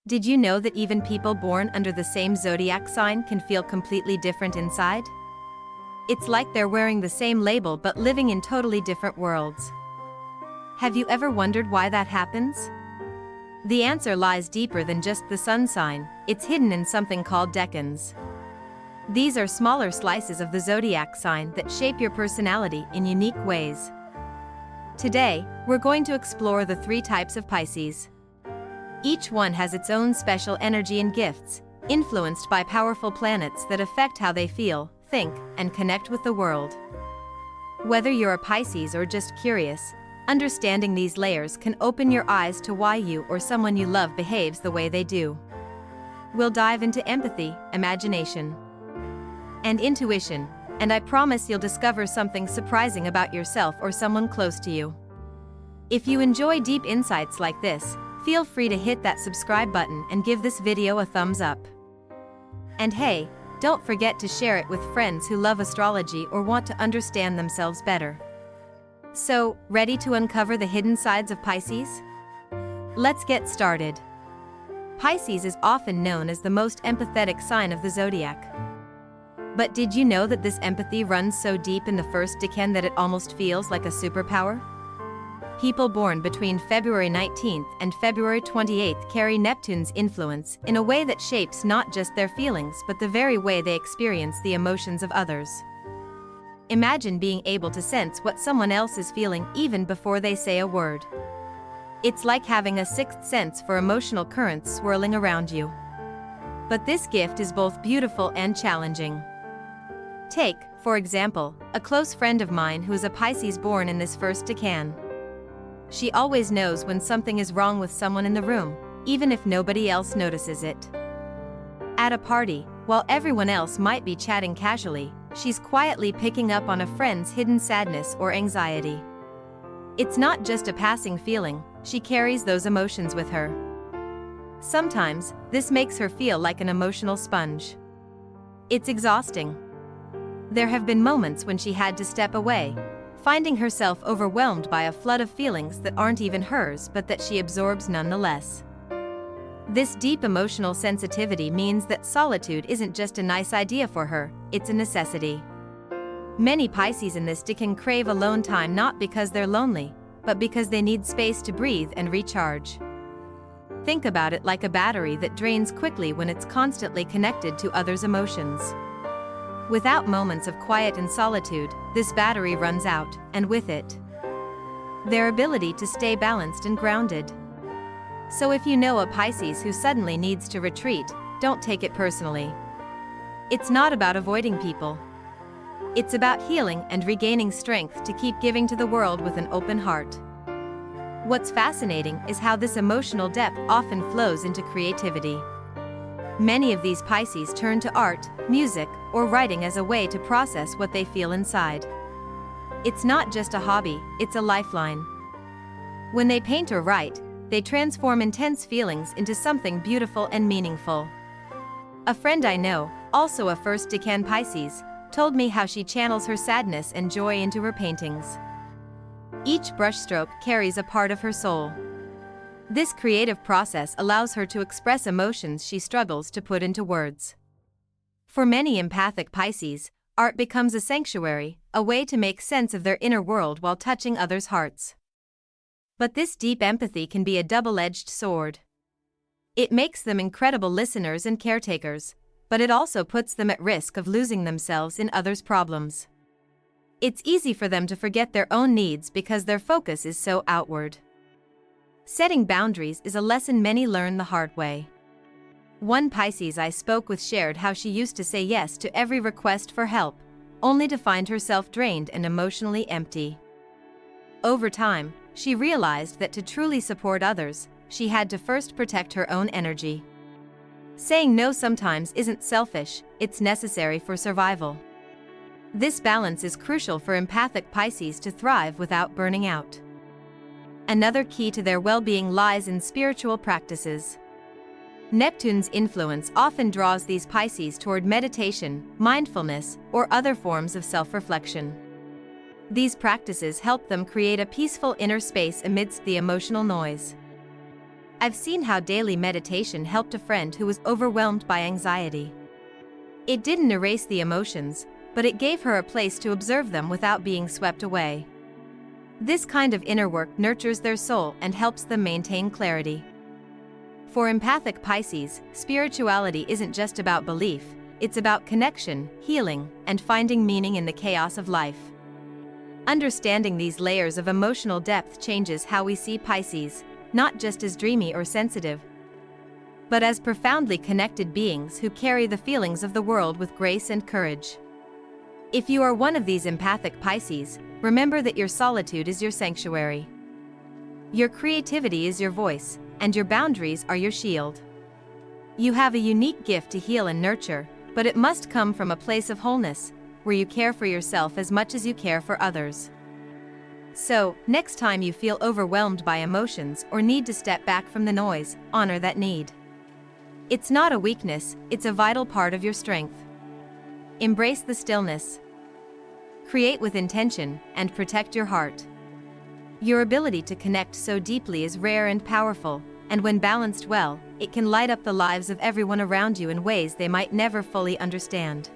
Did you know that even people born under the same zodiac sign can feel completely different inside? It's like they're wearing the same label but living in totally different worlds. Have you ever wondered why that happens? The answer lies deeper than just the sun sign. It's hidden in something called decans. These are smaller slices of the zodiac sign that shape your personality in unique ways. Today, we're going to explore the 3 types of Pisces. Each one has its own special energy and gifts, influenced by powerful planets that affect how they feel, think, and connect with the world. Whether you're a Pisces or just curious, understanding these layers can open your eyes to why you or someone you love behaves the way they do. We'll dive into empathy, imagination, and intuition, and I promise you'll discover something surprising about yourself or someone close to you. If you enjoy deep insights like this, feel free to hit that subscribe button and give this video a thumbs up. And hey, don't forget to share it with friends who love astrology or want to understand themselves better. So, ready to uncover the hidden sides of Pisces? Let's get started. Pisces is often known as the most empathetic sign of the zodiac. But did you know that this empathy runs so deep in the first decan that it almost feels like a superpower? People born between February 19th and February 28th carry Neptune's influence in a way that shapes not just their feelings but the very way they experience the emotions of others. Imagine being able to sense what someone else is feeling even before they say a word. It's like having a sixth sense for emotional currents swirling around you. But this gift is both beautiful and challenging. Take, for example, a close friend of mine who is a Pisces born in this first decan. She always knows when something is wrong with someone in the room, even if nobody else notices it. At a party, while everyone else might be chatting casually, she's quietly picking up on a friend's hidden sadness or anxiety. It's not just a passing feeling, she carries those emotions with her. Sometimes, this makes her feel like an emotional sponge. It's exhausting. There have been moments when she had to step away, finding herself overwhelmed by a flood of feelings that aren't even hers but that she absorbs nonetheless. This deep emotional sensitivity means that solitude isn't just a nice idea for her, it's a necessity. Many Pisces in this decan crave alone time not because they're lonely, but because they need space to breathe and recharge. Think about it like a battery that drains quickly when it's constantly connected to others' emotions. Without moments of quiet and solitude, this battery runs out, and with it, their ability to stay balanced and grounded. So if you know a Pisces who suddenly needs to retreat, don't take it personally. It's not about avoiding people. It's about healing and regaining strength to keep giving to the world with an open heart. What's fascinating is how this emotional depth often flows into creativity. Many of these Pisces turn to art, music, or writing as a way to process what they feel inside. It's not just a hobby, it's a lifeline. When they paint or write, they transform intense feelings into something beautiful and meaningful. A friend I know, also a first decan Pisces, told me how she channels her sadness and joy into her paintings. Each brushstroke carries a part of her soul. This creative process allows her to express emotions she struggles to put into words. For many empathic Pisces, art becomes a sanctuary, a way to make sense of their inner world while touching others' hearts. But this deep empathy can be a double-edged sword. It makes them incredible listeners and caretakers, but it also puts them at risk of losing themselves in others' problems. It's easy for them to forget their own needs because their focus is so outward. Setting boundaries is a lesson many learn the hard way. One Pisces I spoke with shared how she used to say yes to every request for help, only to find herself drained and emotionally empty. Over time, she realized that to truly support others, she had to first protect her own energy. Saying no sometimes isn't selfish, it's necessary for survival. This balance is crucial for empathic Pisces to thrive without burning out. Another key to their well-being lies in spiritual practices. Neptune's influence often draws these Pisces toward meditation, mindfulness, or other forms of self-reflection. These practices help them create a peaceful inner space amidst the emotional noise. I've seen how daily meditation helped a friend who was overwhelmed by anxiety. It didn't erase the emotions, but it gave her a place to observe them without being swept away. This kind of inner work nurtures their soul and helps them maintain clarity. For empathic Pisces, spirituality isn't just about belief, it's about connection, healing, and finding meaning in the chaos of life. Understanding these layers of emotional depth changes how we see Pisces, not just as dreamy or sensitive, but as profoundly connected beings who carry the feelings of the world with grace and courage. If you are one of these empathic Pisces, remember that your solitude is your sanctuary. Your creativity is your voice, and your boundaries are your shield. You have a unique gift to heal and nurture, but it must come from a place of wholeness, where you care for yourself as much as you care for others. So, next time you feel overwhelmed by emotions or need to step back from the noise, honor that need. It's not a weakness, it's a vital part of your strength. Embrace the stillness. Create with intention, and protect your heart. Your ability to connect so deeply is rare and powerful, and when balanced well, it can light up the lives of everyone around you in ways they might never fully understand.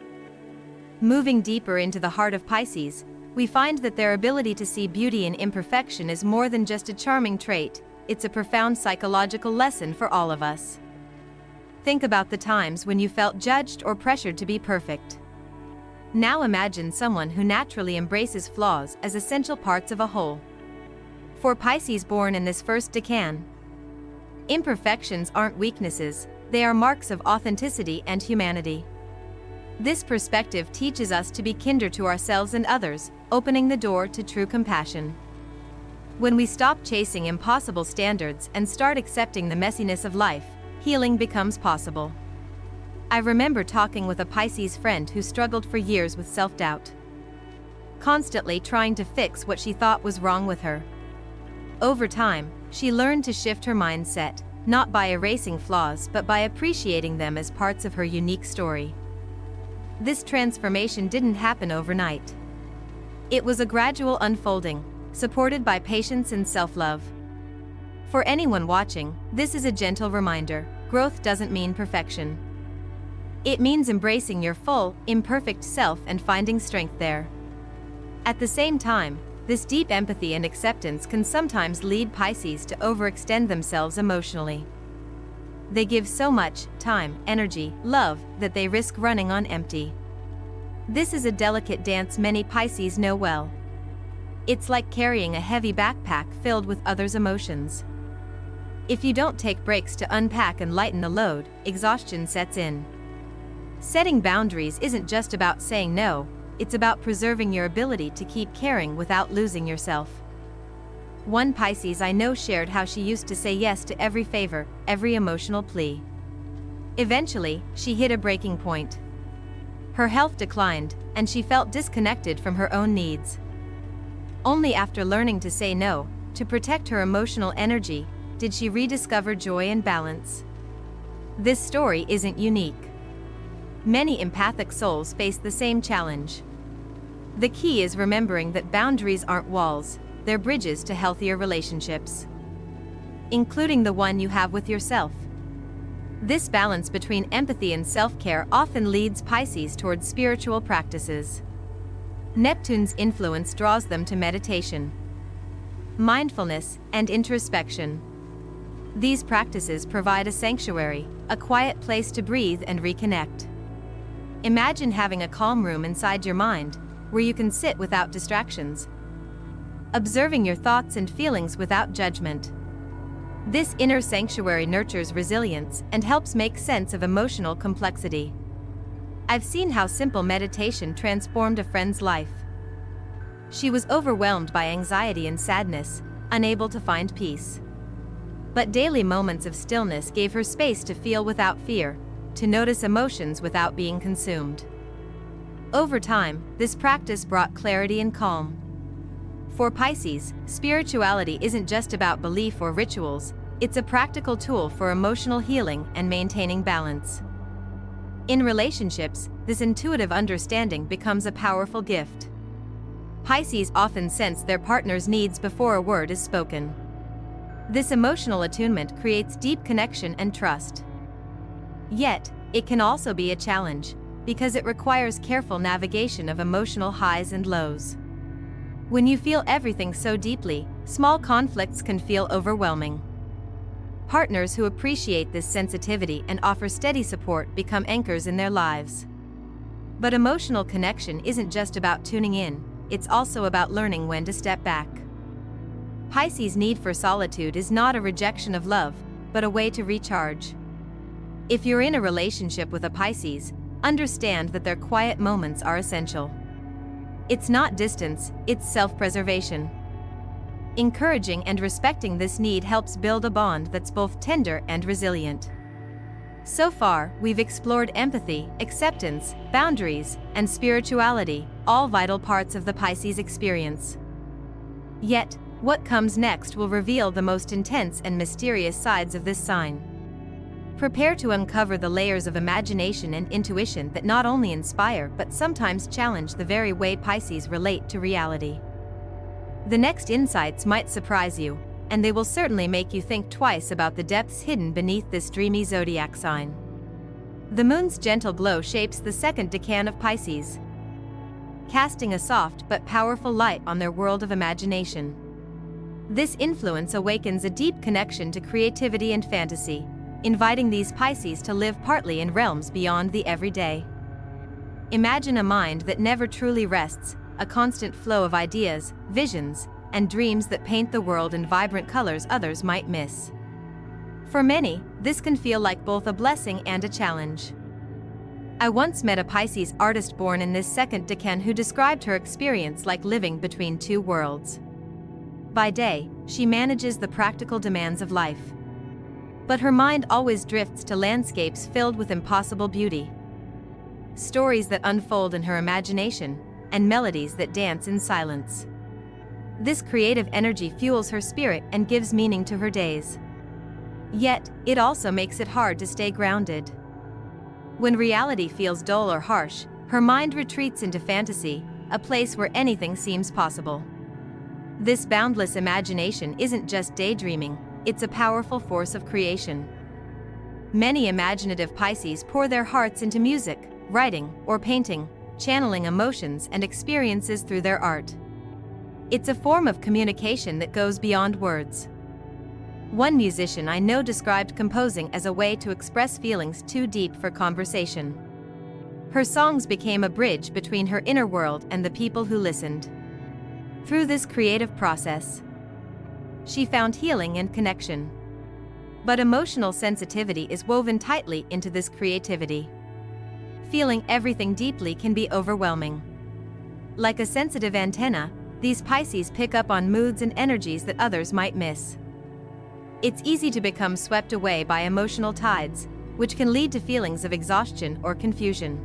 Moving deeper into the heart of Pisces, we find that their ability to see beauty in imperfection is more than just a charming trait, it's a profound psychological lesson for all of us. Think about the times when you felt judged or pressured to be perfect. Now imagine someone who naturally embraces flaws as essential parts of a whole. For Pisces born in this first decan, imperfections aren't weaknesses, they are marks of authenticity and humanity. This perspective teaches us to be kinder to ourselves and others, opening the door to true compassion. When we stop chasing impossible standards and start accepting the messiness of life, healing becomes possible. I remember talking with a Pisces friend who struggled for years with self-doubt, constantly trying to fix what she thought was wrong with her. Over time, she learned to shift her mindset, not by erasing flaws but by appreciating them as parts of her unique story. This transformation didn't happen overnight. It was a gradual unfolding, supported by patience and self-love. For anyone watching, this is a gentle reminder: growth doesn't mean perfection. It means embracing your full, imperfect self and finding strength there. At the same time, this deep empathy and acceptance can sometimes lead Pisces to overextend themselves emotionally. They give so much time, energy, love, that they risk running on empty. This is a delicate dance many Pisces know well. It's like carrying a heavy backpack filled with others' emotions. If you don't take breaks to unpack and lighten the load, exhaustion sets in. Setting boundaries isn't just about saying no, it's about preserving your ability to keep caring without losing yourself. One Pisces I know shared how she used to say yes to every favor, every emotional plea. Eventually, she hit a breaking point. Her health declined, and she felt disconnected from her own needs. Only after learning to say no, to protect her emotional energy, did she rediscover joy and balance. This story isn't unique. Many empathic souls face the same challenge. The key is remembering that boundaries aren't walls, they're bridges to healthier relationships, including the one you have with yourself. This balance between empathy and self-care often leads Pisces towards spiritual practices. Neptune's influence draws them to meditation, mindfulness, and introspection. These practices provide a sanctuary, a quiet place to breathe and reconnect. Imagine having a calm room inside your mind, where you can sit without distractions, observing your thoughts and feelings without judgment. This inner sanctuary nurtures resilience and helps make sense of emotional complexity. I've seen how simple meditation transformed a friend's life. She was overwhelmed by anxiety and sadness, unable to find peace. But daily moments of stillness gave her space to feel without fear, to notice emotions without being consumed. Over time, this practice brought clarity and calm. For Pisces, spirituality isn't just about belief or rituals, it's a practical tool for emotional healing and maintaining balance. In relationships, this intuitive understanding becomes a powerful gift. Pisces often sense their partner's needs before a word is spoken. This emotional attunement creates deep connection and trust. Yet, it can also be a challenge, because it requires careful navigation of emotional highs and lows. When you feel everything so deeply, small conflicts can feel overwhelming. Partners who appreciate this sensitivity and offer steady support become anchors in their lives. But emotional connection isn't just about tuning in, it's also about learning when to step back. Pisces' need for solitude is not a rejection of love, but a way to recharge. If you're in a relationship with a Pisces, understand that their quiet moments are essential. It's not distance, it's self-preservation. Encouraging and respecting this need helps build a bond that's both tender and resilient. So far, we've explored empathy, acceptance, boundaries, and spirituality, all vital parts of the Pisces experience. Yet, what comes next will reveal the most intense and mysterious sides of this sign. Prepare to uncover the layers of imagination and intuition that not only inspire but sometimes challenge the very way Pisces relate to reality. The next insights might surprise you, and they will certainly make you think twice about the depths hidden beneath this dreamy zodiac sign. The moon's gentle glow shapes the second decan of Pisces, casting a soft but powerful light on their world of imagination. This influence awakens a deep connection to creativity and fantasy, inviting these Pisces to live partly in realms beyond the everyday. Imagine a mind that never truly rests, a constant flow of ideas, visions, and dreams that paint the world in vibrant colors others might miss. For many, this can feel like both a blessing and a challenge. I once met a Pisces artist born in this second decan who described her experience like living between two worlds. By day, she manages the practical demands of life. But her mind always drifts to landscapes filled with impossible beauty. Stories that unfold in her imagination, and melodies that dance in silence. This creative energy fuels her spirit and gives meaning to her days. Yet, it also makes it hard to stay grounded. When reality feels dull or harsh, her mind retreats into fantasy, a place where anything seems possible. This boundless imagination isn't just daydreaming, it's a powerful force of creation. Many imaginative Pisces pour their hearts into music, writing, or painting, channeling emotions and experiences through their art. It's a form of communication that goes beyond words. One musician I know described composing as a way to express feelings too deep for conversation. Her songs became a bridge between her inner world and the people who listened. Through this creative process, she found healing and connection. But emotional sensitivity is woven tightly into this creativity. Feeling everything deeply can be overwhelming. Like a sensitive antenna, these Pisces pick up on moods and energies that others might miss. It's easy to become swept away by emotional tides, which can lead to feelings of exhaustion or confusion.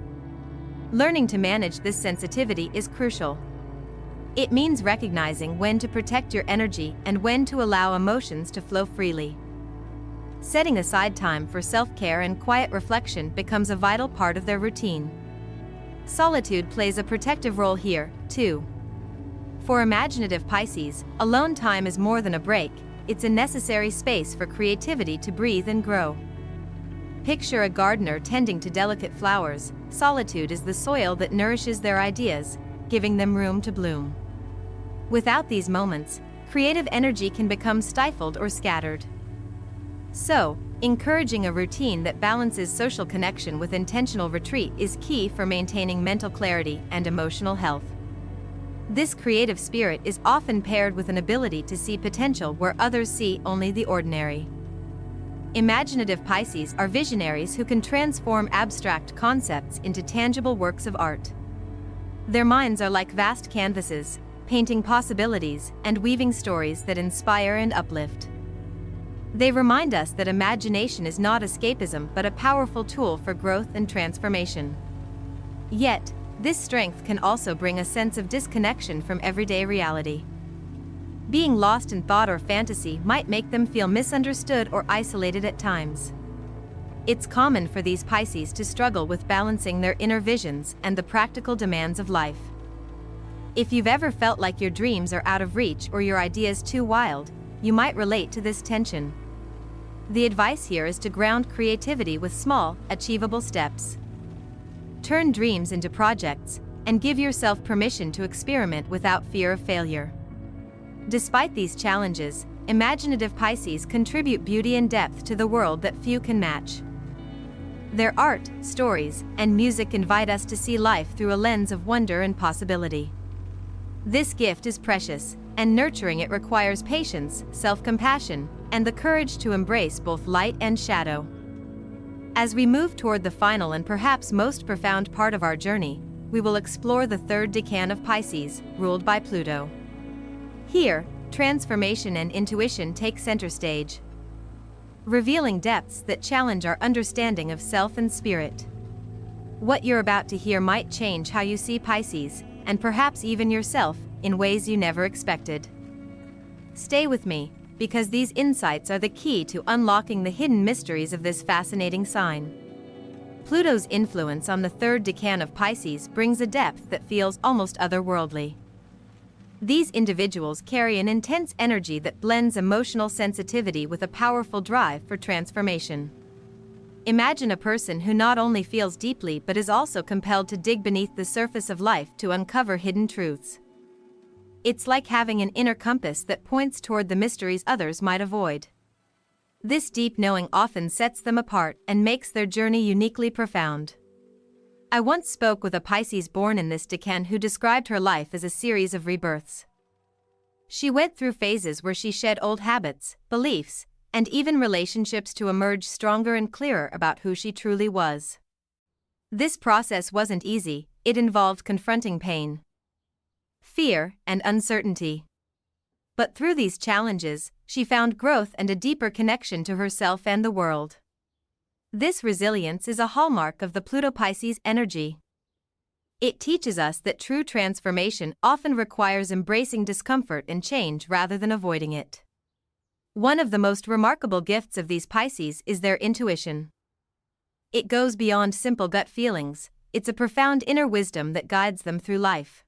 Learning to manage this sensitivity is crucial. It means recognizing when to protect your energy and when to allow emotions to flow freely. Setting aside time for self-care and quiet reflection becomes a vital part of their routine. Solitude plays a protective role here, too. For imaginative Pisces, alone time is more than a break, it's a necessary space for creativity to breathe and grow. Picture a gardener tending to delicate flowers. Solitude is the soil that nourishes their ideas, giving them room to bloom. Without these moments, creative energy can become stifled or scattered. So, encouraging a routine that balances social connection with intentional retreat is key for maintaining mental clarity and emotional health. This creative spirit is often paired with an ability to see potential where others see only the ordinary. Imaginative Pisces are visionaries who can transform abstract concepts into tangible works of art. Their minds are like vast canvases, painting possibilities and weaving stories that inspire and uplift. They remind us that imagination is not escapism but a powerful tool for growth and transformation. Yet, this strength can also bring a sense of disconnection from everyday reality. Being lost in thought or fantasy might make them feel misunderstood or isolated at times. It's common for these Pisces to struggle with balancing their inner visions and the practical demands of life. If you've ever felt like your dreams are out of reach or your ideas too wild, you might relate to this tension. The advice here is to ground creativity with small, achievable steps. Turn dreams into projects, and give yourself permission to experiment without fear of failure. Despite these challenges, imaginative Pisces contribute beauty and depth to the world that few can match. Their art, stories, and music invite us to see life through a lens of wonder and possibility. This gift is precious, and nurturing it requires patience, self-compassion, and the courage to embrace both light and shadow. As we move toward the final and perhaps most profound part of our journey, we will explore the third decan of Pisces, ruled by Pluto. Here, transformation and intuition take center stage, revealing depths that challenge our understanding of self and spirit. What you're about to hear might change how you see Pisces, and perhaps even yourself, in ways you never expected. Stay with me, because these insights are the key to unlocking the hidden mysteries of this fascinating sign. Pluto's influence on the third decan of Pisces brings a depth that feels almost otherworldly. These individuals carry an intense energy that blends emotional sensitivity with a powerful drive for transformation. Imagine a person who not only feels deeply but is also compelled to dig beneath the surface of life to uncover hidden truths. It's like having an inner compass that points toward the mysteries others might avoid. This deep knowing often sets them apart and makes their journey uniquely profound. I once spoke with a Pisces born in this decan who described her life as a series of rebirths. She went through phases where she shed old habits, beliefs, and even relationships to emerge stronger and clearer about who she truly was. This process wasn't easy, it involved confronting pain, fear, and uncertainty. But through these challenges, she found growth and a deeper connection to herself and the world. This resilience is a hallmark of the Pluto-Pisces energy. It teaches us that true transformation often requires embracing discomfort and change rather than avoiding it. One of the most remarkable gifts of these Pisces is their intuition. It goes beyond simple gut feelings, it's a profound inner wisdom that guides them through life.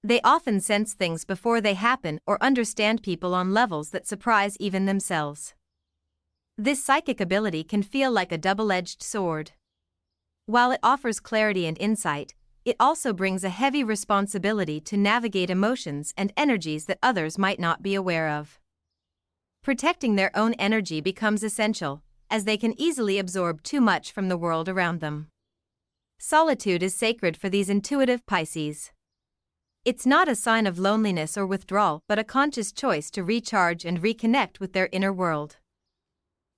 They often sense things before they happen or understand people on levels that surprise even themselves. This psychic ability can feel like a double-edged sword. While it offers clarity and insight, it also brings a heavy responsibility to navigate emotions and energies that others might not be aware of. Protecting their own energy becomes essential, as they can easily absorb too much from the world around them. Solitude is sacred for these intuitive Pisces. It's not a sign of loneliness or withdrawal but a conscious choice to recharge and reconnect with their inner world.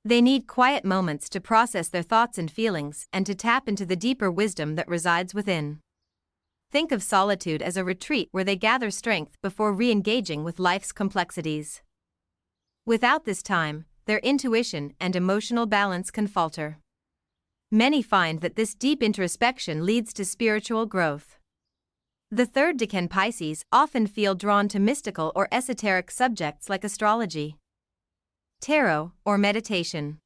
They need quiet moments to process their thoughts and feelings and to tap into the deeper wisdom that resides within. Think of solitude as a retreat where they gather strength before re-engaging with life's complexities. Without this time, their intuition and emotional balance can falter. Many find that this deep introspection leads to spiritual growth. The third decan Pisces often feel drawn to mystical or esoteric subjects like astrology, tarot, or meditation.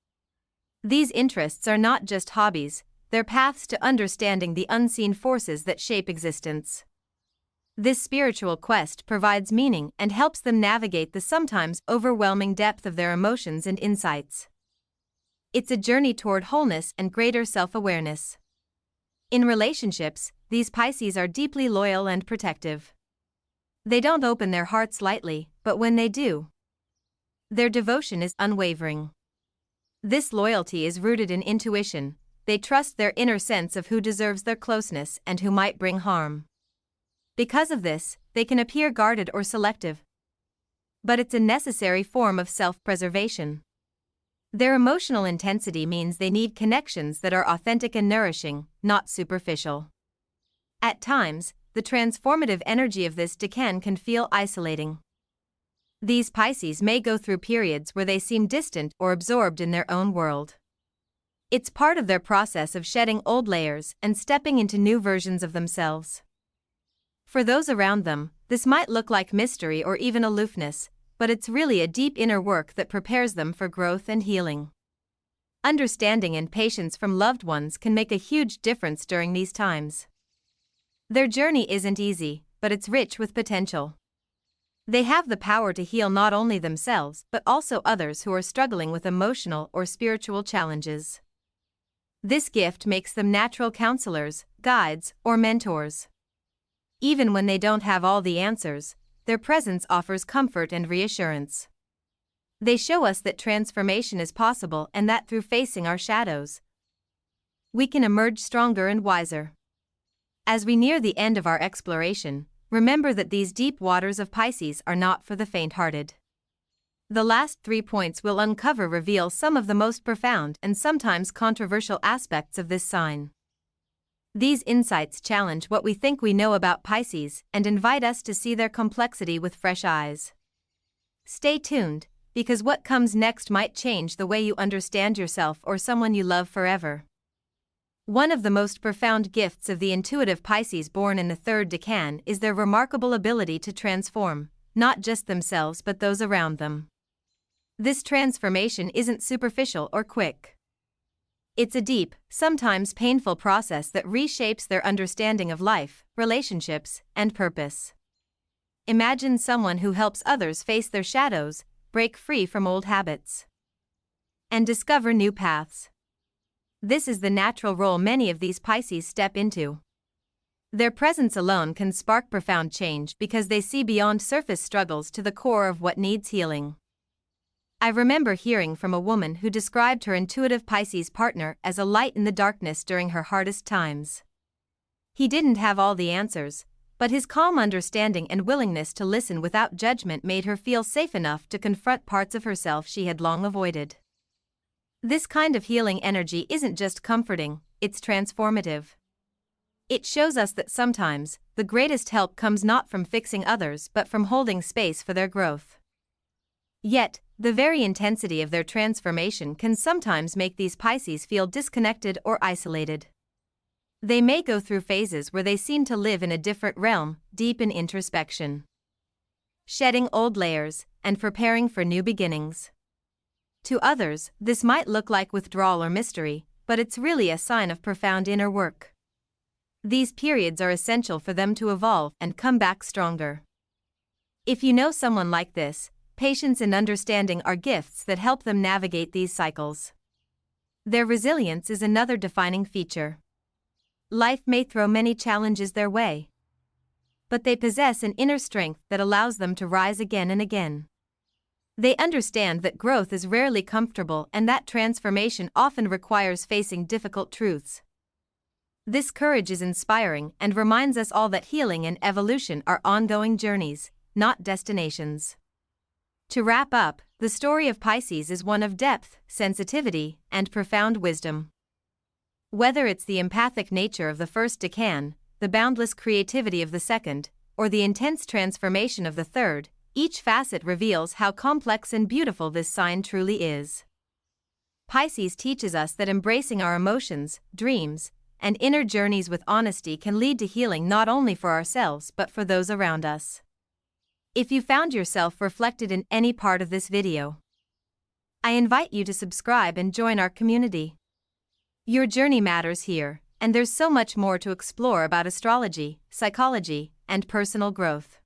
These interests are not just hobbies, they're paths to understanding the unseen forces that shape existence. This spiritual quest provides meaning and helps them navigate the sometimes overwhelming depth of their emotions and insights. It's a journey toward wholeness and greater self-awareness. In relationships, these Pisces are deeply loyal and protective. They don't open their hearts lightly, but when they do, their devotion is unwavering. This loyalty is rooted in intuition. They trust their inner sense of who deserves their closeness and who might bring harm. Because of this, they can appear guarded or selective. But it's a necessary form of self-preservation. Their emotional intensity means they need connections that are authentic and nourishing, not superficial. At times, the transformative energy of this decan can feel isolating. These Pisces may go through periods where they seem distant or absorbed in their own world. It's part of their process of shedding old layers and stepping into new versions of themselves. For those around them, this might look like mystery or even aloofness, but it's really a deep inner work that prepares them for growth and healing. Understanding and patience from loved ones can make a huge difference during these times. Their journey isn't easy, but it's rich with potential. They have the power to heal not only themselves but also others who are struggling with emotional or spiritual challenges. This gift makes them natural counselors, guides, or mentors. Even when they don't have all the answers, their presence offers comfort and reassurance. They show us that transformation is possible and that through facing our shadows, we can emerge stronger and wiser. As we near the end of our exploration, remember that these deep waters of Pisces are not for the faint-hearted. The last 3 points we'll uncover reveal some of the most profound and sometimes controversial aspects of this sign. These insights challenge what we think we know about Pisces and invite us to see their complexity with fresh eyes. Stay tuned, because what comes next might change the way you understand yourself or someone you love forever. One of the most profound gifts of the intuitive Pisces born in the third decan is their remarkable ability to transform, not just themselves but those around them. This transformation isn't superficial or quick. It's a deep, sometimes painful process that reshapes their understanding of life, relationships, and purpose. Imagine someone who helps others face their shadows, break free from old habits, and discover new paths. This is the natural role many of these Pisces step into. Their presence alone can spark profound change because they see beyond surface struggles to the core of what needs healing. I remember hearing from a woman who described her intuitive Pisces partner as a light in the darkness during her hardest times. He didn't have all the answers, but his calm understanding and willingness to listen without judgment made her feel safe enough to confront parts of herself she had long avoided. This kind of healing energy isn't just comforting, it's transformative. It shows us that sometimes, the greatest help comes not from fixing others but from holding space for their growth. Yet, the very intensity of their transformation can sometimes make these Pisces feel disconnected or isolated. They may go through phases where they seem to live in a different realm, deep in introspection, shedding old layers and preparing for new beginnings. To others, this might look like withdrawal or mystery, but it's really a sign of profound inner work. These periods are essential for them to evolve and come back stronger. If you know someone like this, patience and understanding are gifts that help them navigate these cycles. Their resilience is another defining feature. Life may throw many challenges their way, but they possess an inner strength that allows them to rise again and again. They understand that growth is rarely comfortable and that transformation often requires facing difficult truths. This courage is inspiring and reminds us all that healing and evolution are ongoing journeys, not destinations. To wrap up, the story of Pisces is one of depth, sensitivity, and profound wisdom. Whether it's the empathic nature of the first decan, the boundless creativity of the second, or the intense transformation of the third, each facet reveals how complex and beautiful this sign truly is. Pisces teaches us that embracing our emotions, dreams, and inner journeys with honesty can lead to healing not only for ourselves but for those around us. If you found yourself reflected in any part of this video, I invite you to subscribe and join our community. Your journey matters here, and there's so much more to explore about astrology, psychology, and personal growth.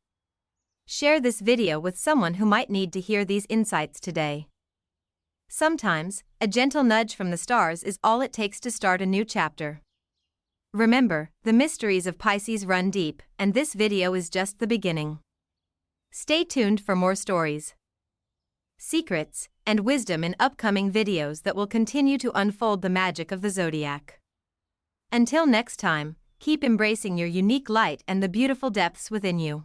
Share this video with someone who might need to hear these insights today. Sometimes, a gentle nudge from the stars is all it takes to start a new chapter. Remember, the mysteries of Pisces run deep, and this video is just the beginning. Stay tuned for more stories, secrets, and wisdom in upcoming videos that will continue to unfold the magic of the Zodiac. Until next time, keep embracing your unique light and the beautiful depths within you.